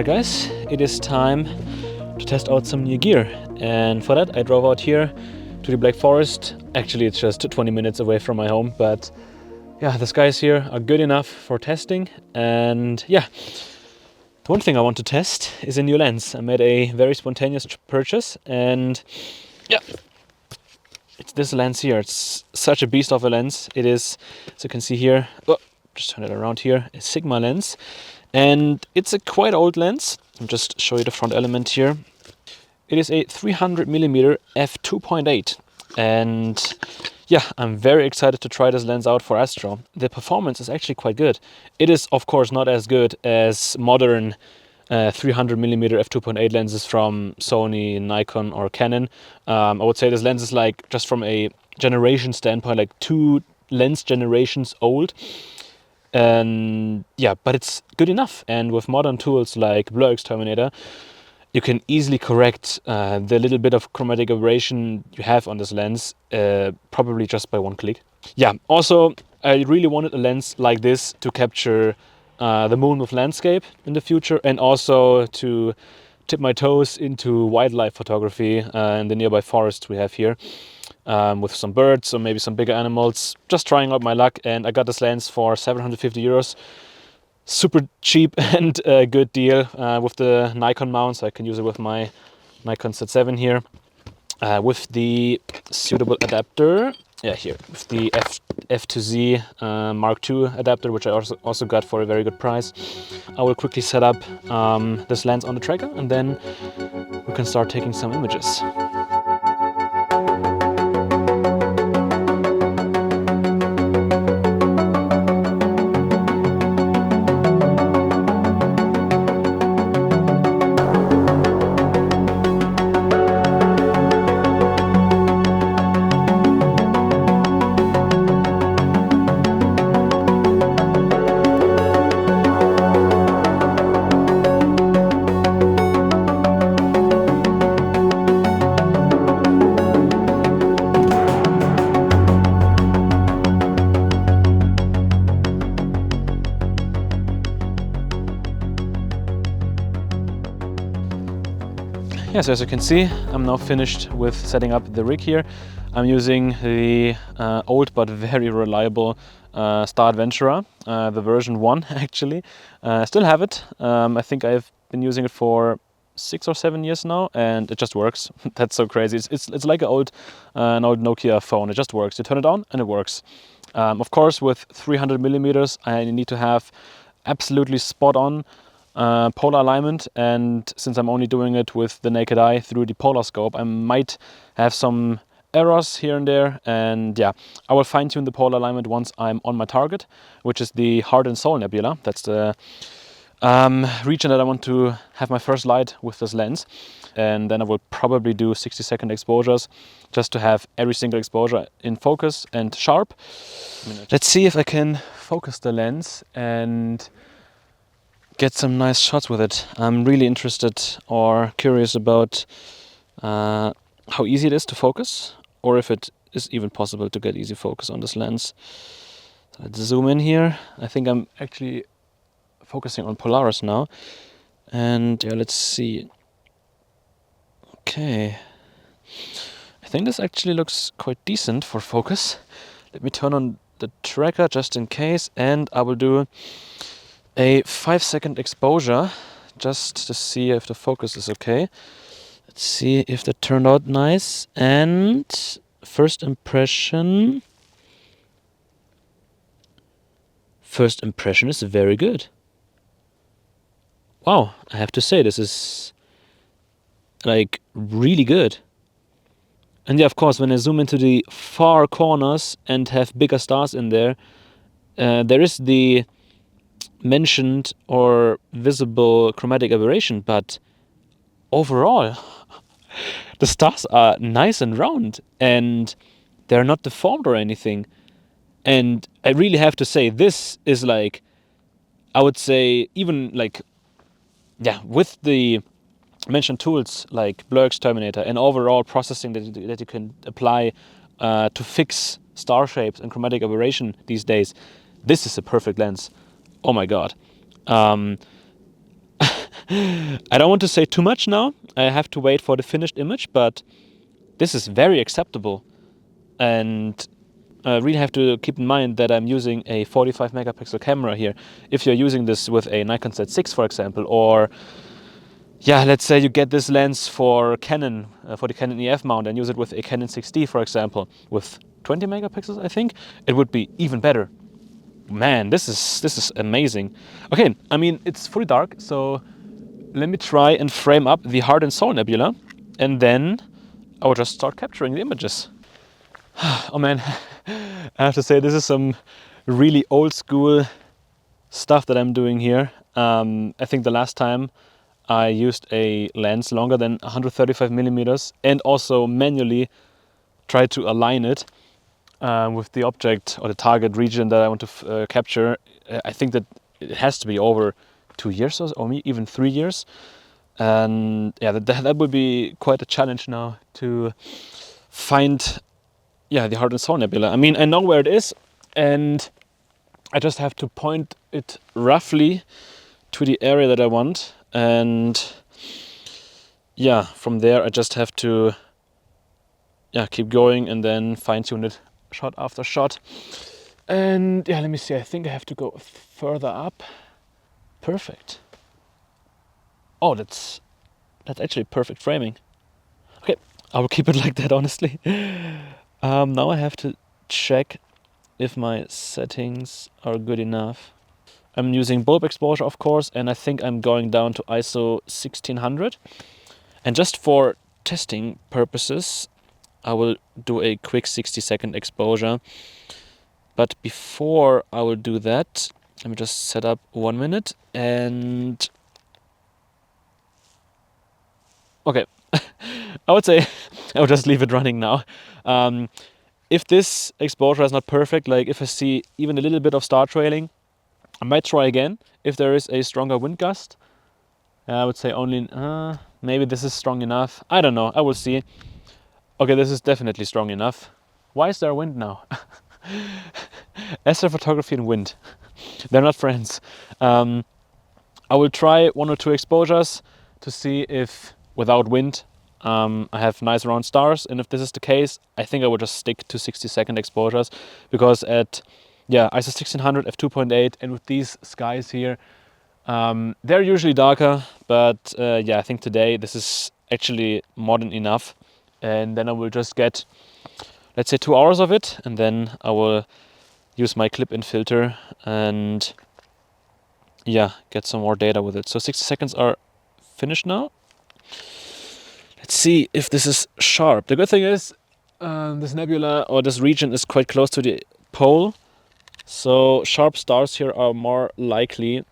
Alright guys, it is time to test out some new gear, and for that I drove out here to the Black Forest. Actually it's just 20 minutes away from my home, but yeah, the skies here are good enough for testing. And yeah, the one thing I want to test is a new lens. I made a very spontaneous purchase, and yeah, it's this lens here. It's such a beast of a lens. It is, as you can see here, just turn it around here, a Sigma lens. And it's a quite old lens. I'll just show you the front element here. It is a 300mm f2.8. And yeah, I'm very excited to try this lens out for astro. The performance is actually quite good. It is, of course, not as good as modern 300mm f2.8 lenses from Sony, Nikon or Canon. I would say this lens is like, just from a generation standpoint, like 2 lens generations old. And yeah, but it's good enough. And with modern tools like Blur Exterminator, you can easily correct the little bit of chromatic aberration you have on this lens, probably just by one click. Yeah, also I really wanted a lens like this to capture the moon with landscape in the future, and also to tip my toes into wildlife photography in the nearby forest we have here. With some birds or maybe some bigger animals, just trying out my luck. And I got this lens for 750 euros. Super cheap and a good deal with the Nikon mount, so I can use it with my Nikon Z7 here, with the suitable adapter. Yeah, here with the F2Z Mark II adapter, which I also got for a very good price. I will quickly set up this lens on the tracker, and then we can start taking some images. Yeah, so as you can see, I'm now finished with setting up the rig here. I'm using the old but very reliable Star Adventurer, the version 1 actually. I still have it. I think I've been using it for 6 or 7 years now, and it just works. That's so crazy. It's like an old Nokia phone. It just works. You turn it on and it works. Of course, with 300mm, I need to have absolutely spot on polar alignment, and since I'm only doing it with the naked eye through the polar scope, I might have some errors here and there. And yeah, I will fine-tune the polar alignment once I'm on my target, which is the Heart and Soul Nebula. That's the region that I want to have my first light with this lens. And then I will probably do 60-second exposures just to have every single exposure in focus and sharp. Let's see if I can focus the lens and get some nice shots with it. I'm really interested or curious about how easy it is to focus, or if it is even possible to get easy focus on this lens. Let's zoom in here. I think I'm actually focusing on Polaris now. And yeah, let's see. Okay. I think this actually looks quite decent for focus. Let me turn on the tracker just in case, and I will do a 5-second exposure just to see if the focus is okay. Let's see if that turned out nice. And first impression is very good. Wow, I have to say, this is like really good. And yeah, of course, when I zoom into the far corners and have bigger stars in there, there is the mentioned or visible chromatic aberration, but overall the stars are nice and round, and they're not deformed or anything. And I really have to say, this is like, I would say, even like, yeah, with the mentioned tools like Blur Exterminator and overall processing that you can apply to fix star shapes and chromatic aberration these days, this is a perfect lens. Oh my god. I don't want to say too much now. I have to wait for the finished image, but this is very acceptable. And I really have to keep in mind that I'm using a 45 megapixel camera here. If you're using this with a Nikon Z6, for example, or yeah, let's say you get this lens for Canon, for the Canon EF mount, and use it with a Canon 6D, for example, with 20 megapixels, I think, it would be even better. Man, this is amazing. Okay, I mean, it's fully dark, so let me try and frame up the Heart and Soul Nebula, and then I will just start capturing the images. Oh man, I have to say, this is some really old school stuff that I'm doing here. I think the last time I used a lens longer than 135 millimeters and also manually tried to align it with the object or the target region that I want to capture. I think that it has to be over 2 years or even 3 years. And yeah, that would be quite a challenge now to find, yeah, the Heart and Soul Nebula. I mean, I know where it is, and I just have to point it roughly to the area that I want, and yeah, from there I just have to, yeah, keep going and then fine-tune it shot after shot. And yeah, let me see, I think I have to go further up. Perfect. Oh, that's actually perfect framing. Okay, I will keep it like that, honestly. Now I have to check if my settings are good enough. I'm using bulb exposure, of course, and I think I'm going down to ISO 1600. And just for testing purposes, I will do a quick 60-second exposure. But before I will do that, let me just set up 1 minute and... Okay, I would say I will just leave it running now. If this exposure is not perfect, like if I see even a little bit of star trailing, I might try again if there is a stronger wind gust. I would say only, maybe this is strong enough. I don't know, I will see. Okay, this is definitely strong enough. Why is there wind now? Astrophotography and wind, they're not friends. I will try 1 or 2 exposures to see if without wind I have nice round stars, and if this is the case, I think I will just stick to 60-second exposures, because at ISO 1600 f2.8 and with these skies here, they're usually darker, but I think today this is actually more than enough, and then I will just get, let's say, 2 hours of it, and then I will use my clip-in filter and get some more data with it. So 60 seconds are finished now. Let's see if this is sharp. The good thing is this nebula or this region is quite close to the pole, so sharp stars here are more likely.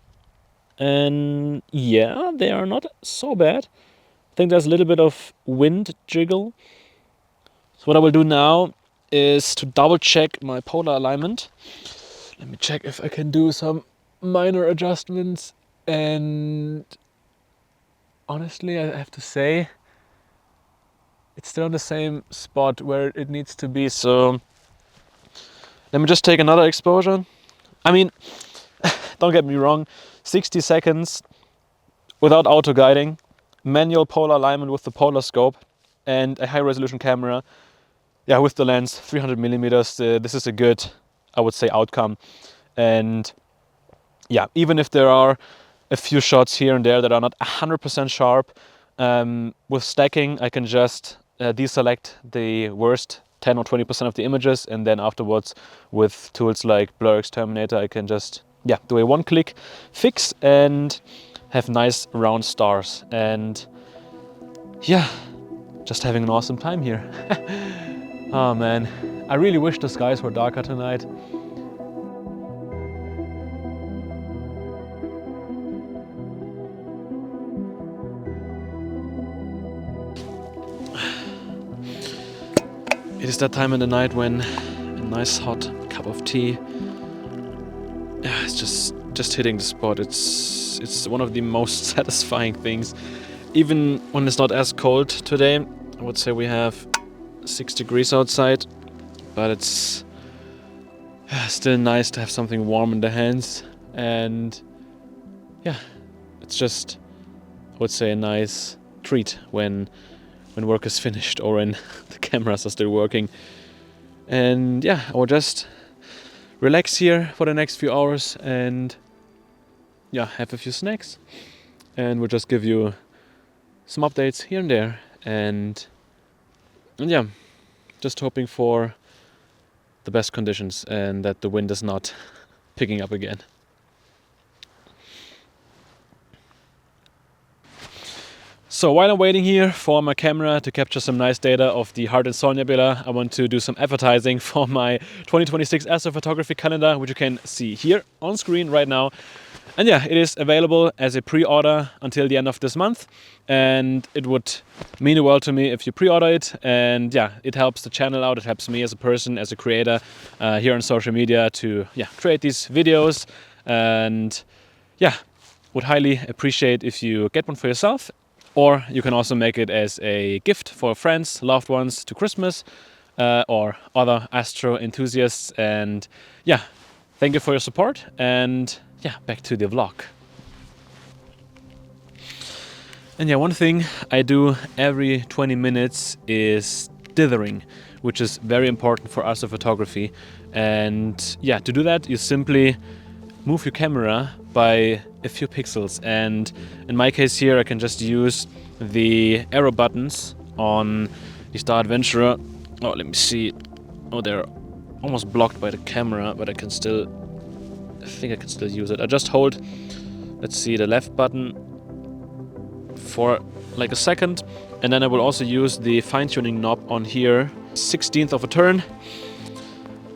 And yeah, they are not so bad. I think there's a little bit of wind jiggle. So what I will do now is to double check my polar alignment. Let me check if I can do some minor adjustments, and honestly I have to say it's still in the same spot where it needs to be. So let me just take another exposure. I mean, don't get me wrong, 60 seconds without auto guiding, manual polar alignment with the polar scope, and a high resolution camera, with the lens 300 millimeters. This is a good, I would say, outcome. And even if there are a few shots here and there that are not 100% sharp, with stacking I can just deselect the worst 10 or 20% of the images, and then afterwards with tools like Blur Exterminator I can just do a one-click fix and have nice round stars, and just having an awesome time here. Oh man, I really wish the skies were darker tonight. It is that time in the night when a nice hot cup of tea, it's just hitting the spot. It's one of the most satisfying things. Even when it's not as cold today, I would say we have 6 degrees outside, but it's still nice to have something warm in the hands. And it's just would say, a nice treat when work is finished or when the cameras are still working. And yeah, I will just relax here for the next few hours and yeah, have a few snacks, and we'll just give you some updates here and there, and yeah, just hoping for the best conditions and that the wind is not picking up again. So while I'm waiting here for my camera to capture some nice data of the Heart and Soul Nebula, I want to do some advertising for my 2026 astrophotography calendar, which you can see here on screen right now. And yeah, it is available as a pre-order until the end of this month, and it would mean the world to me if you pre-order it. And yeah, it helps the channel out, it helps me as a person, as a creator here on social media to create these videos. And yeah, would highly appreciate if you get one for yourself, or you can also make it as a gift for friends, loved ones to Christmas, or other astro enthusiasts. And yeah, thank you for your support, and yeah, back to the vlog. And yeah, one thing I do every 20 minutes is dithering, which is very important for astrophotography. And yeah, to do that, you simply move your camera by a few pixels. And in my case here, I can just use the arrow buttons on the Star Adventurer. Oh, let me see. Oh, they're almost blocked by the camera, but I think I can still use it. I just hold, let's see, the left button for like a second, and then I will also use the fine-tuning knob on here, 1/16 of a turn.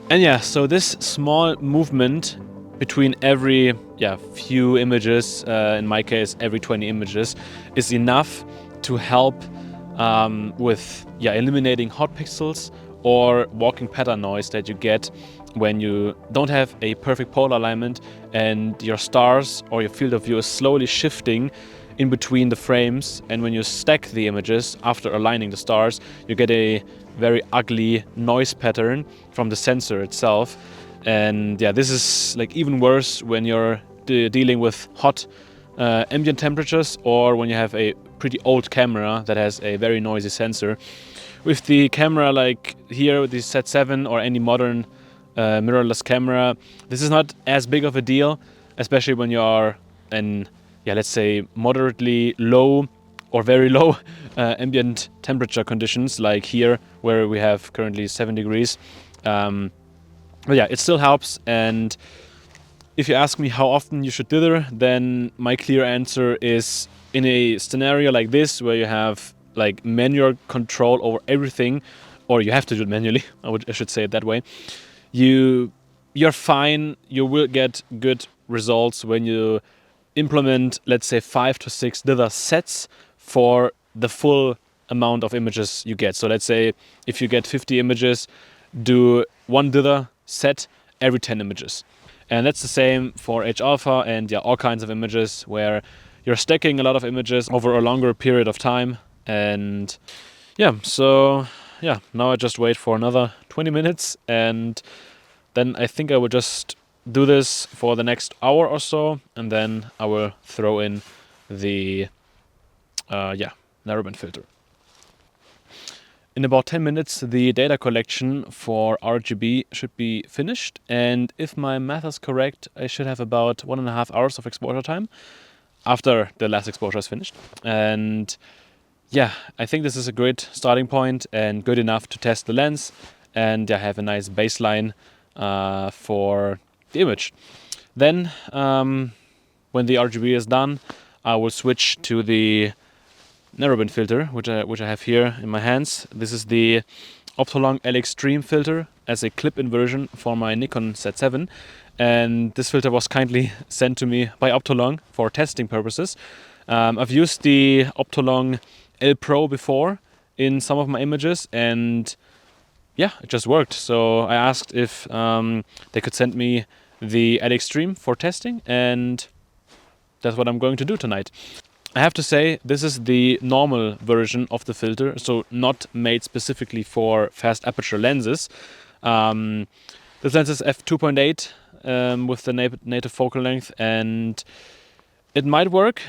And yeah, so this small movement between every few images, in my case every 20 images, is enough to help with eliminating hot pixels or walking pattern noise that you get when you don't have a perfect polar alignment and your stars or your field of view is slowly shifting in between the frames. And when you stack the images after aligning the stars, you get a very ugly noise pattern from the sensor itself. And yeah, this is like even worse when you're dealing with hot ambient temperatures, or when you have a pretty old camera that has a very noisy sensor. With the camera like here, with the Z7 or any modern mirrorless camera, this is not as big of a deal, especially when you are in, let's say, moderately low or very low ambient temperature conditions, like here where we have currently 7 degrees. But yeah, it still helps. And if you ask me how often you should dither, then my clear answer is in a scenario like this, where you have like manual control over everything, or you have to do it manually, I should say it that way. You're fine. You will get good results when you implement, let's say, 5 to 6 dither sets for the full amount of images you get. So let's say if you get 50 images, do 1 dither set every 10 images. And that's the same for H-alpha and all kinds of images where you're stacking a lot of images over a longer period of time. And now I just wait for another 20 minutes, and then I think I will just do this for the next hour or so, and then I will throw in the narrowband filter. In about 10 minutes, the data collection for RGB should be finished, and if my math is correct, I should have about 1.5 hours of exposure time after the last exposure is finished. And yeah, I think this is a great starting point and good enough to test the lens and have a nice baseline for the image. Then, when the RGB is done, I will switch to the narrowband filter, which I have here in my hands. This is the Optolong L Extreme filter as a clip-in version for my Nikon Z7. And this filter was kindly sent to me by Optolong for testing purposes. I've used the Optolong L Pro before in some of my images, and yeah, it just worked. So I asked if they could send me the L Extreme for testing, and that's what I'm going to do tonight. I have to say, this is the normal version of the filter, so not made specifically for fast aperture lenses. This lens is f2.8 with the native focal length, and it might work.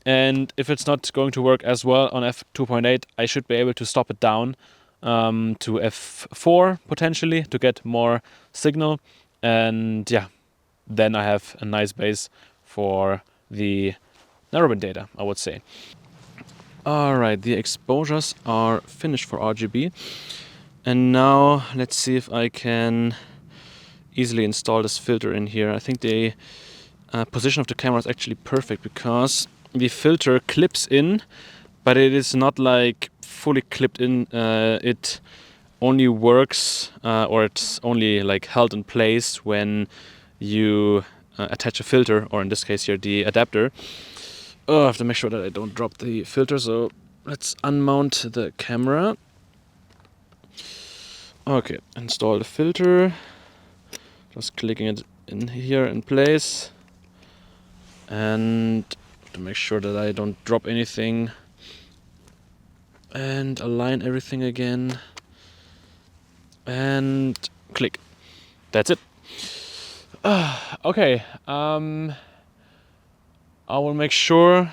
And if it's not going to work as well on f2.8, I should be able to stop it down to f4 potentially to get more signal. And yeah, then I have a nice base for the narrowband data, I would say. Alright, the exposures are finished for RGB. And now let's see if I can easily install this filter in here. I think the position of the camera is actually perfect because the filter clips in, but it is not like fully clipped in. It only works or it's only like held in place when you attach a filter, or in this case here the adapter. Oh, I have to make sure that I don't drop the filter, so let's unmount the camera. Okay, install the filter. Just clicking it in here in place. And to make sure that I don't drop anything. And align everything again. And click. That's it. Okay. I will make sure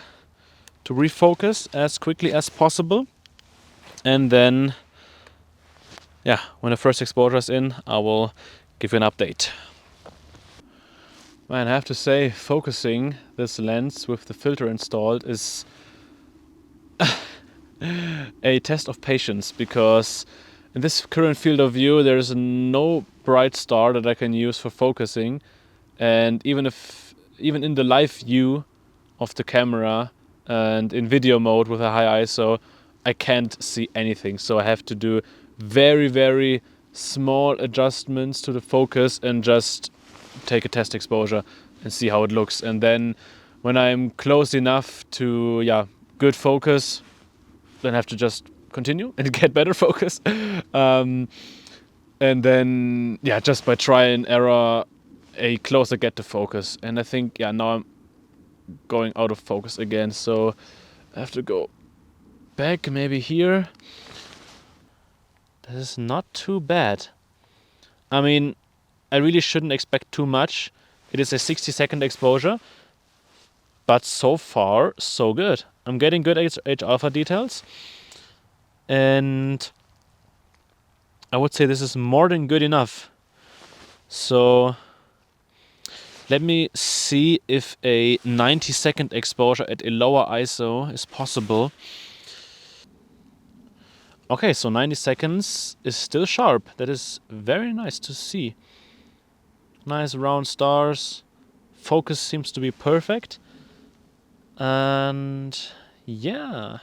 to refocus as quickly as possible. And then, yeah, when the first exposure is in, I will give you an update. Man, I have to say, focusing this lens with the filter installed is a test of patience, because in this current field of view there is no bright star that I can use for focusing, and even in the live view of the camera and in video mode with a high ISO, I can't see anything. So I have to do very, very small adjustments to the focus and just take a test exposure and see how it looks. And then when I'm close enough to good focus, then I have to just continue and get better focus. And then just by try and error, a closer get to focus. And I think now I'm going out of focus again, so I have to go back maybe here. That is not too bad. I mean, I really shouldn't expect too much. It is a 60-second exposure, but so far so good. I'm getting good H-alpha details, and I would say this is more than good enough. So let me see if a 90-second exposure at a lower ISO is possible. Okay, so 90 seconds is still sharp. That is very nice to see. Nice round stars. Focus seems to be perfect. And yeah.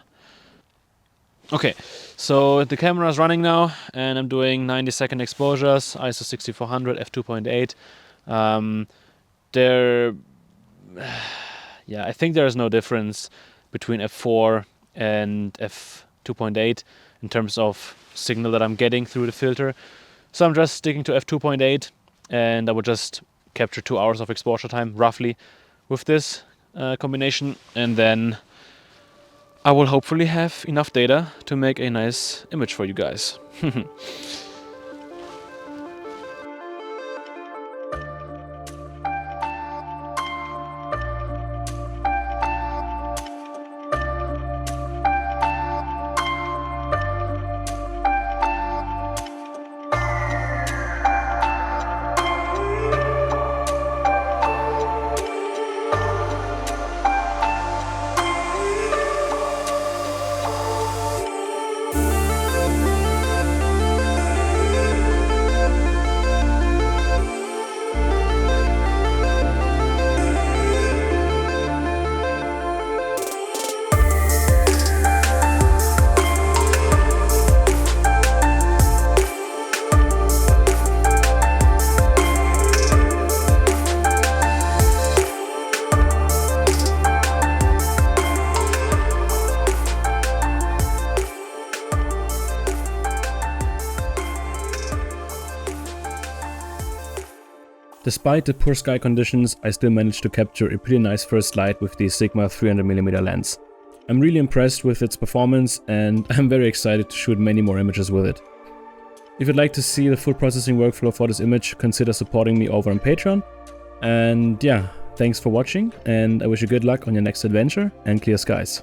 Okay, so the camera is running now, and I'm doing 90-second exposures, ISO 6400, f2.8. I think there is no difference between f4 and f2.8 in terms of signal that I'm getting through the filter. So I'm just sticking to f2.8, and I will just capture 2 hours of exposure time roughly with this combination, and then I will hopefully have enough data to make a nice image for you guys. Despite the poor sky conditions, I still managed to capture a pretty nice first light with the Sigma 300mm lens. I'm really impressed with its performance, and I'm very excited to shoot many more images with it. If you'd like to see the full processing workflow for this image, consider supporting me over on Patreon. And Thanks for watching, and I wish you good luck on your next adventure and clear skies.